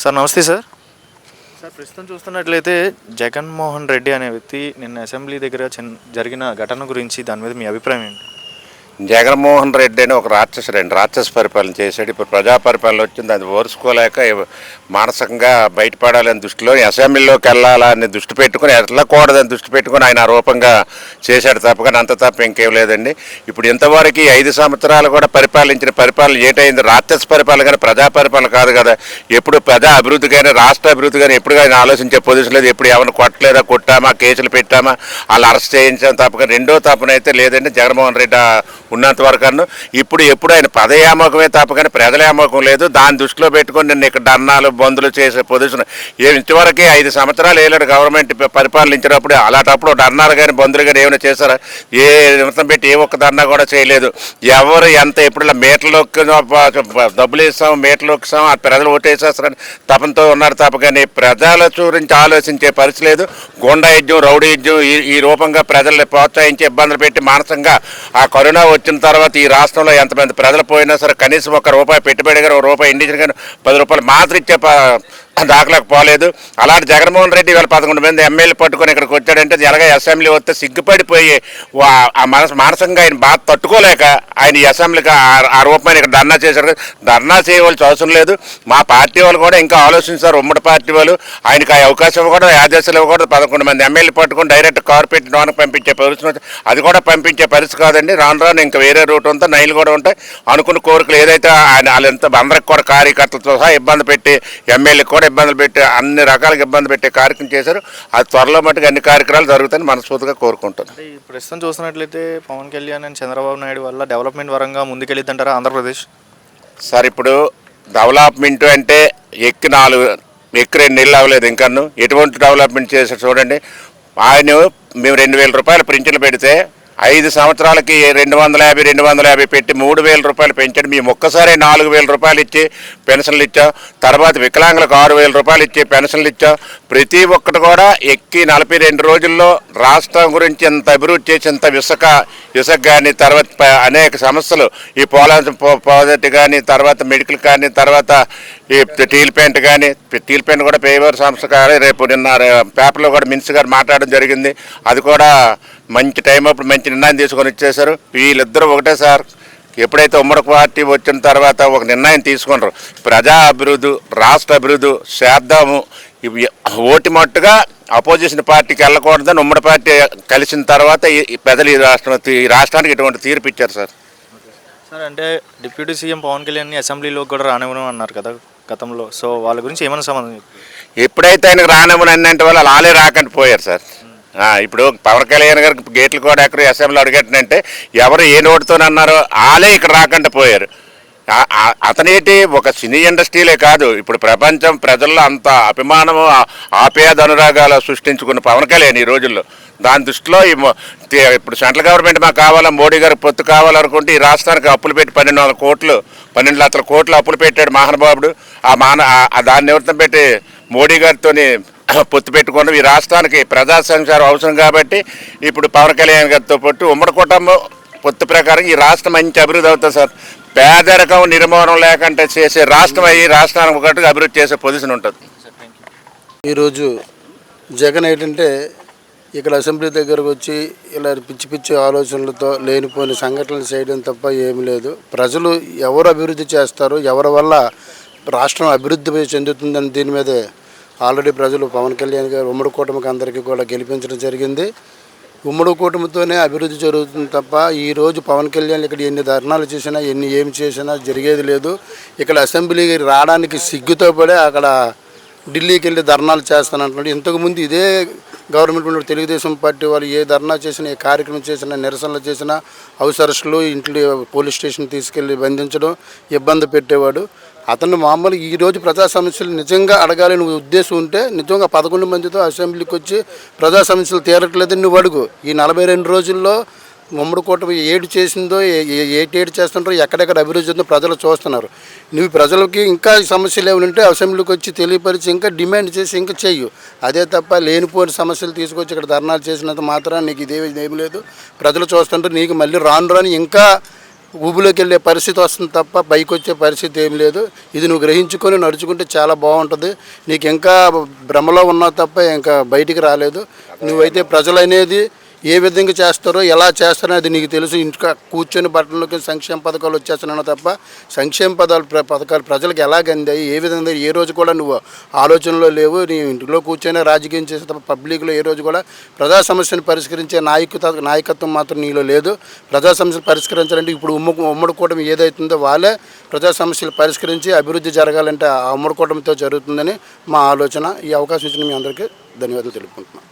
Sir నమస్తే sir. Sir ప్రస్తుతం చూస్తున్నట్లయితే జగన్మోహన్ రెడ్డి అనే వ్యక్తి నిన్న అసెంబ్లీ దగ్గర జరిగిన ఘటన గురించి దాని మీద మీ అభిప్రాయం ఏంటి? జగన్మోహన్ రెడ్డి అని ఒక రాక్షసుడండి, రాక్షస పరిపాలన చేశాడు. ఇప్పుడు ప్రజా పరిపాలన వచ్చింది, అది ఓర్చుకోలేక మానసికంగా బయటపడాలని దృష్టిలో అసెంబ్లీలోకి వెళ్ళాలని దృష్టి పెట్టుకుని, వెళ్ళకూడదని దృష్టి పెట్టుకుని ఆయన రూపంగా చేశాడు తప్ప, కానీ అంత తప్ప ఇంకేం లేదండి. ఇప్పుడు ఇంతవరకు 5 సంవత్సరాలు కూడా పరిపాలించిన పరిపాలన ఏటైంది? రాక్షస పరిపాలన కానీ ప్రజా పరిపాలన కాదు కదా. ఎప్పుడు ప్రజా అభివృద్ధి కానీ రాష్ట్ర అభివృద్ధి కానీ ఎప్పుడు ఆయన ఆలోచించే పొజిషన్ లేదు. ఎప్పుడు ఎవరిని కొట్టలేదా, కొట్టామా, కేసులు పెట్టామా, వాళ్ళు అరెస్ట్ చేయించాం తప్ప. రెండో తప్పునైతే లేదండి జగన్మోహన్ రెడ్డి ఉన్నంత వరకు అన్ను. ఎప్పుడు ఆయన పదయామకమే తప్ప కానీ ప్రజల యామకం లేదు. దాన్ని దృష్టిలో పెట్టుకొని నిన్న ఇక్కడ ధర్నాలు బంధులు చేసే పొజిషన్ ఇంతవరకు 5 సంవత్సరాలు ఏలాడు గవర్నమెంట్ పరిపాలించినప్పుడు. అలాంటప్పుడు ధర్నాలు కానీ బంధులు కానీ ఏమైనా చేశారా? ఏ నిమిషం పెట్టి ఏ ఒక్క ధర్నా కూడా చేయలేదు. ఎవరు ఎంత ఎప్పుడు మీటర్లోకి డబ్బులు ఇస్తాం, మీటర్లోకి ఇస్తాం, ఆ ప్రజలు ఓటేసేస్తారని తపంతో ఉన్నారు తప్ప కానీ ప్రజల గురించి ఆలోచించే పరిస్థితి లేదు. గుండా యజ్ఞం, రౌడీ యజ్ఞం ఈ రూపంగా ప్రజల్ని ప్రోత్సహించి ఇబ్బందులు పెట్టి మానసికంగా ఆ కరోనా వచ్చిన తర్వాత ఈ రాష్ట్రంలో ఎంతమంది ప్రజలు పోయినా సరే కనీసం ₹1 పెట్టుబడి కానీ ₹1 ఇండియన్ కానీ ₹10 మాత్రం ఇచ్చే దాఖలకు పోలేదు. అలాంటి జగన్మోహన్ రెడ్డి వీళ్ళ 11 మంది ఎమ్మెల్యే పట్టుకొని ఇక్కడికి వచ్చాడంటే ఎలాగ అసెంబ్లీ వస్తే సిగ్గుపడిపోయి ఆ మానసికంగా ఆయన బాధ తట్టుకోలేక ఆయన ఈ అసెంబ్లీకి ఆ రూపమైన ఇక్కడ ధర్నా చేశారు. ధర్నా చేయవలసిన అవసరం లేదు. మా పార్టీ వాళ్ళు కూడా ఇంకా ఆలోచించారు. ఉమ్మడి పార్టీ వాళ్ళు ఆయనకు ఆ అవకాశం ఇవ్వకూడదు, ఆదేశాలు ఇవ్వకూడదు. 11 మంది ఎమ్మెల్యే పట్టుకొని డైరెక్ట్ కార్పొరేట్ లోనికి పంపించే పరిస్థితి, అది కూడా పంపించే పరిస్థితి కాదండి. రాను ఇంకా వేరే రూట్ ఉంటే నైలు కూడా ఉంటాయి. అనుకున్న కోరికలు ఏదైతే ఆయన వాళ్ళంతా అందరికి కూడా కార్యకర్తలతో సహా ఇబ్బంది పెట్టి ఎమ్మెల్యేకి కూడా ఇబ్బందులు పెట్టి అన్ని రకాలుగా ఇబ్బంది పెట్టే కార్యక్రమం చేశారు. అది త్వరలో మట్టుకు అన్ని కార్యక్రమాలు జరుగుతాయని మనస్ఫూర్తిగా కోరుకుంటాను. ప్రస్తుతం చూస్తున్నట్లయితే పవన్ కళ్యాణ్ అండ్ చంద్రబాబు నాయుడు వల్ల డెవలప్మెంట్ పరంగా ముందుకెళ్ళిద్దంటారా ఆంధ్రప్రదేశ్? సార్ ఇప్పుడు డెవలప్మెంట్ అంటే ఎక్కి 2 నెలలు అవ్వలేదు ఇంకను. ఎటువంటి డెవలప్మెంట్ చేశారు చూడండి. ఆయన మేము ₹2,000 పింఛన్లు పెడితే 5 సంవత్సరాలకి 250 పెట్టి ₹3,000 పెంచండి. మేము ఒక్కసారి ₹4,000 ఇచ్చి పెన్షన్లు ఇచ్చాం. తర్వాత వికలాంగులకు ₹6,000 ఇచ్చి పెన్షన్లు ఇచ్చాం. ప్రతి ఒక్కటి కూడా ఎక్కి 42 రోజుల్లో రాష్ట్రం గురించి ఎంత అభివృద్ధి చేసి ఎంత ఇసుక కానీ, తర్వాత అనేక సమస్యలు ఈ ప్రాజెక్ట్ కానీ, తర్వాత మెడికల్ కానీ, తర్వాత ఈ స్టీల్ ప్లాంట్ కానీ, స్టీల్ ప్లాంట్ కూడా పేవర్ సంస్థ కానీ రేపు నిన్న పేపర్లో కూడా మినిస్టర్ గారు మాట్లాడడం జరిగింది. అది కూడా మంచి టైం అప్పుడు మంచి నిర్ణయం తీసుకొని ఇచ్చేశారు. వీళ్ళిద్దరూ ఒకటే సార్. ఎప్పుడైతే ఉమ్మడి పార్టీ వచ్చిన తర్వాత ఒక నిర్ణయం తీసుకున్నారు, ప్రజా అభివృద్ధి రాష్ట్ర అభివృద్ధి చేద్దాము, ఓటి మట్టుగా అపోజిషన్ పార్టీకి వెళ్ళకూడదని ఉమ్మడి పార్టీ కలిసిన తర్వాత ఈ ప్రజలు ఈ రాష్ట్రానికి ఇటువంటి తీర్పు ఇచ్చారు సార్. సార్ అంటే డిప్యూటీ సీఎం పవన్ కళ్యాణ్ అసెంబ్లీలోకి కూడా రానివ్వను అన్నారు కదా గతంలో. సో వాళ్ళ గురించి ఏమైనా సంబంధం? ఎప్పుడైతే ఆయనకు రానివ్వను అన్నంటే వాళ్ళు అలానే రాకండి పోయారు సార్. ఇప్పుడు పవన్ కళ్యాణ్ గారికి గేట్లు కూడా ఎక్కడ అసెంబ్లీలో అడిగేటంటే ఎవరు ఏ నోటితోనన్నారో వాళ్ళే ఇక్కడ రాకుండా పోయారు. అతనేటి ఒక సినీ ఇండస్ట్రీలే కాదు, ఇప్పుడు ప్రపంచం ప్రజల్లో అంత అభిమానము ఆప్యాయత అనురాగాలు సృష్టించుకున్న పవన్ కళ్యాణ్ ఈ రోజుల్లో. దాని దృష్టిలో ఇప్పుడు సెంట్రల్ గవర్నమెంట్ మాకు కావాలా, మోడీ గారికి పొత్తు కావాలనుకుంటే ఈ రాష్ట్రానికి అప్పులు పెట్టి 12 లక్షల కోట్లు అప్పులు పెట్టాడు మహానుభావుడు. దాన్ని నివృత్తం పెట్టి మోడీ గారితో పొత్తు పెట్టుకోవడం ఈ రాష్ట్రానికి ప్రజా సంక్షేమం అవసరం. కాబట్టి ఇప్పుడు పవన్ కళ్యాణ్ గారితో పాటు ఉమ్మడి కుటుంబం పొత్తు ప్రకారం ఈ రాష్ట్రం మంచి అభివృద్ధి అవుతుంది సార్. పేదరికం నిర్మూలన లేకుండా చేసే రాష్ట్రం అయ్యి రాష్ట్రానికి ఒకటి అభివృద్ధి చేసే పొజిషన్ ఉంటుంది. ఈరోజు జగన్ ఏంటంటే ఇక్కడ అసెంబ్లీ దగ్గరకు వచ్చి ఇలా పిచ్చి ఆలోచనలతో లేనిపోయిన సంఘటనలు చేయడం తప్ప ఏమీ లేదు. ప్రజలు ఎవరు అభివృద్ధి చేస్తారు, ఎవరి వల్ల రాష్ట్రం అభివృద్ధి చెందుతుందని దీని మీదే ఆల్రెడీ ప్రజలు పవన్ కళ్యాణ్ గారు ఉమ్మడి కూటమికి అందరికీ కూడా గెలిపించడం జరిగింది. ఉమ్మడి కూటమితోనే అభివృద్ధి జరుగుతుంది తప్ప ఈరోజు పవన్ కళ్యాణ్ ఇక్కడ ఎన్ని ధర్నాలు చేసినా ఏం చేసినా జరిగేది లేదు. ఇక్కడ అసెంబ్లీకి రావడానికి సిగ్గుతో పడే అక్కడ ఢిల్లీకి వెళ్ళి ధర్నాలు చేస్తానంటున్నాడు. ఇంతకుముందు ఇదే గవర్నమెంట్ తెలుగుదేశం పార్టీ వాళ్ళు ఏ ధర్నా చేసినా, ఏ కార్యక్రమం చేసినా, నిరసనలు చేసినా హౌస్ అరెస్టులు, ఇంట్లో పోలీస్ స్టేషన్ తీసుకెళ్ళి బంధించడం, ఇబ్బంది పెట్టేవాడు. అతను మామూలు ఈరోజు ప్రజా సమస్యలు నిజంగా అడగాలని ఉద్దేశం ఉంటే నిజంగా 11 మందితో అసెంబ్లీకి వచ్చి ప్రజా సమస్యలు తీరట్లేదని నువ్వు అడుగు. ఈ 42 రోజుల్లో ఉమ్మడి కూటమి ఏడు చేసిందో ఏడు చేస్తుంటారో ఎక్కడెక్కడ అభివృద్ధి ఉందో ప్రజలు చూస్తున్నారు. నువ్వు ప్రజలకి ఇంకా సమస్యలు ఏమైనా ఉంటే అసెంబ్లీకి వచ్చి తెలియపరిచి ఇంకా డిమాండ్ చేసి ఇంకా చెయ్యు. అదే తప్ప లేనిపోయిన సమస్యలు తీసుకొచ్చి ఇక్కడ ధర్నాలు చేసినంత మాత్రం నీకు ఇదేమి లేదు. ప్రజలు చూస్తుంటే నీకు మళ్ళీ రాను ఇంకా ఊబిలోకి వెళ్ళే పరిస్థితి వస్తుంది తప్ప పైకి వచ్చే పరిస్థితి ఏం లేదు. ఇది నువ్వు గ్రహించుకొని నడుచుకుంటే చాలా బాగుంటుంది. నీకు ఇంకా భ్రమలో ఉన్నావు తప్ప ఇంకా బయటికి రాలేదు. నువ్వైతే ప్రజలు అనేది ఏ విధంగా చేస్తారో ఎలా చేస్తారో అది నీకు తెలుసు. ఇంట్లో కూర్చొని బట్టలకి సంక్షేమ పథకాలు వచ్చేస్తున్నాను తప్ప సంక్షేమ పథకాలు ప్రజలకు ఎలాగ అందాయి, ఏ విధంగా ఏ రోజు కూడా నువ్వు ఆలోచనలో లేవు. నీ ఇంట్లో కూర్చొని రాజకీయం చేసే తప్ప పబ్లిక్లో ఏ రోజు కూడా ప్రజా సమస్యను పరిష్కరించే నాయకత్వం మాత్రం నీలో లేదు. ప్రజా సమస్యలు పరిష్కరించాలంటే ఇప్పుడు ఉమ్మడి కూటమి ఏదైతుందో వాళ్ళే ప్రజా సమస్యలు పరిష్కరించి అభివృద్ధి జరగాలంటే ఆ ఉమ్మడి కూటమితో జరుగుతుందని మా ఆలోచన. ఈ అవకాశం ఇచ్చిన మీ అందరికీ ధన్యవాదాలు తెలుపుకుంటున్నాను.